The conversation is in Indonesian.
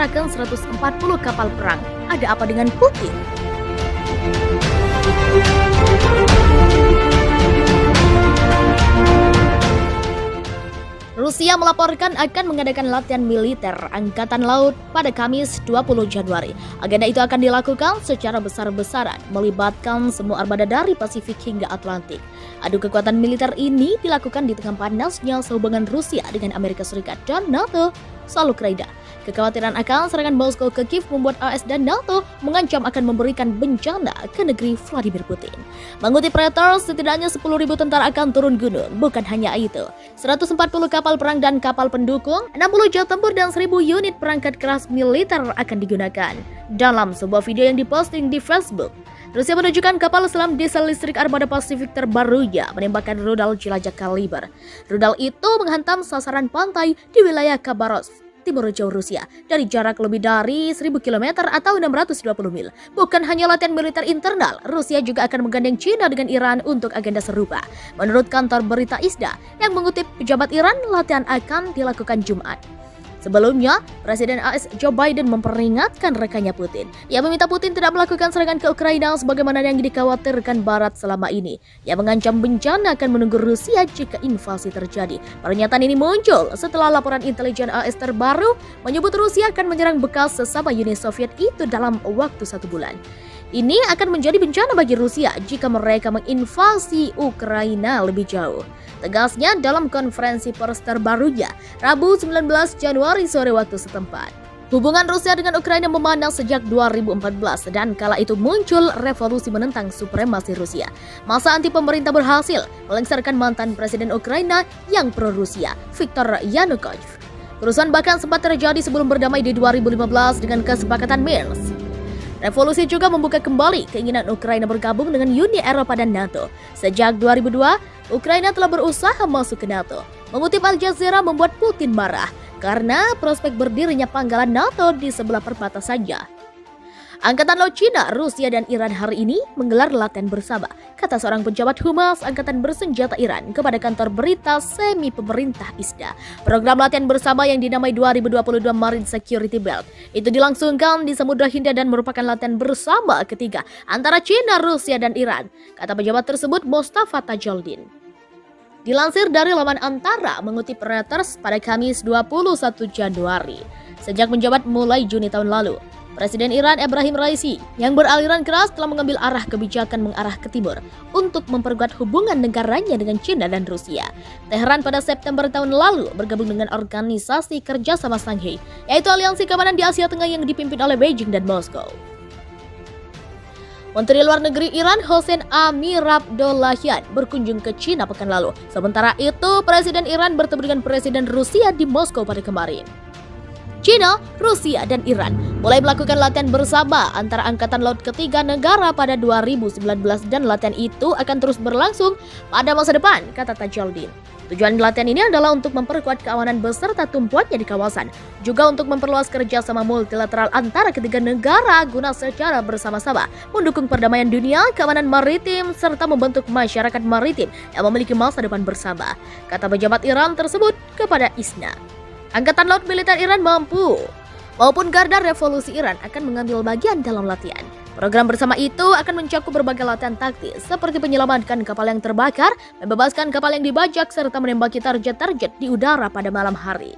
mengerahkan 140 kapal perang. Ada apa dengan Putin? Rusia melaporkan akan mengadakan latihan militer Angkatan Laut pada Kamis 20 Januari. Agenda itu akan dilakukan secara besar-besaran, melibatkan semua armada dari Pasifik hingga Atlantik. Adu kekuatan militer ini dilakukan di tengah panasnya hubungan Rusia dengan Amerika Serikat dan NATO soal Ukraina. Kekhawatiran akan serangan Moskow ke Kiev membuat AS dan NATO mengancam akan memberikan bencana ke negeri Vladimir Putin. Mengutip Reuters, setidaknya 10.000 tentara akan turun gunung. Bukan hanya itu, 140 kapal perang dan kapal pendukung, 60 jet tempur dan 1.000 unit perangkat keras militer akan digunakan. Dalam sebuah video yang diposting di Facebook, Rusia menunjukkan kapal selam diesel listrik armada Pasifik terbarunya menembakkan rudal jelajah kaliber. Rudal itu menghantam sasaran pantai di wilayah Khabarovsk, timur jauh Rusia, dari jarak lebih dari 1.000 km atau 620 mil. Bukan hanya latihan militer internal, Rusia juga akan menggandeng China dengan Iran untuk agenda serupa. Menurut kantor berita ISNA yang mengutip pejabat Iran, latihan akan dilakukan Jumat. Sebelumnya, Presiden AS Joe Biden memperingatkan rekannya Putin. Ia meminta Putin tidak melakukan serangan ke Ukraina sebagaimana yang dikhawatirkan Barat selama ini. Ia mengancam bencana akan menunggu Rusia jika invasi terjadi. Pernyataan ini muncul setelah laporan intelijen AS terbaru menyebut Rusia akan menyerang bekas sesama Uni Soviet itu dalam waktu 1 bulan. Ini akan menjadi bencana bagi Rusia jika mereka menginvasi Ukraina lebih jauh. Tegasnya dalam konferensi pers terbarunya, Rabu 19 Januari sore waktu setempat. Hubungan Rusia dengan Ukraina memanas sejak 2014 dan kala itu muncul revolusi menentang supremasi Rusia. Masa anti pemerintah berhasil melengsarkan mantan presiden Ukraina yang pro-Rusia, Viktor Yanukovych. Kerusuhan bahkan sempat terjadi sebelum berdamai di 2015 dengan kesepakatan Minsk. Revolusi juga membuka kembali keinginan Ukraina bergabung dengan Uni Eropa dan NATO. Sejak 2002, Ukraina telah berusaha masuk ke NATO. Mengutip Al Jazeera membuat Putin marah karena prospek berdirinya pangkalan NATO di sebelah perbatasannya. Angkatan Laut Cina, Rusia, dan Iran hari ini menggelar latihan bersama, kata seorang pejabat Humas Angkatan Bersenjata Iran kepada kantor berita semi pemerintah ISNA. Program latihan bersama yang dinamai 2022 Marine Security Belt itu dilangsungkan di Samudra Hindia dan merupakan latihan bersama ketiga antara Cina, Rusia, dan Iran, kata pejabat tersebut Mustafa Tajaldin. Dilansir dari laman Antara mengutip Reuters pada Kamis 21 Januari, sejak menjabat mulai Juni tahun lalu, Presiden Iran Ebrahim Raisi yang beraliran keras telah mengambil arah kebijakan mengarah ke timur untuk memperkuat hubungan negaranya dengan China dan Rusia. Teheran pada September tahun lalu bergabung dengan organisasi kerjasama Shanghai, yaitu aliansi keamanan di Asia Tengah yang dipimpin oleh Beijing dan Moskow. Menteri Luar Negeri Iran Hossein Amir-Abdollahian berkunjung ke China pekan lalu. Sementara itu, Presiden Iran bertemu dengan Presiden Rusia di Moskow pada kemarin. China, Rusia, dan Iran mulai melakukan latihan bersama antara Angkatan Laut ketiga negara pada 2019 dan latihan itu akan terus berlangsung pada masa depan, kata Tajaldin. Tujuan latihan ini adalah untuk memperkuat keamanan beserta tumpuannya di kawasan, juga untuk memperluas kerjasama multilateral antara ketiga negara guna secara bersama-sama mendukung perdamaian dunia, keamanan maritim, serta membentuk masyarakat maritim yang memiliki masa depan bersama, kata pejabat Iran tersebut kepada ISNA. Angkatan Laut Militer Iran maupun Garda Revolusi Iran akan mengambil bagian dalam latihan. Program bersama itu akan mencakup berbagai latihan taktis seperti menyelamatkan kapal yang terbakar, membebaskan kapal yang dibajak, serta menembaki target-target di udara pada malam hari.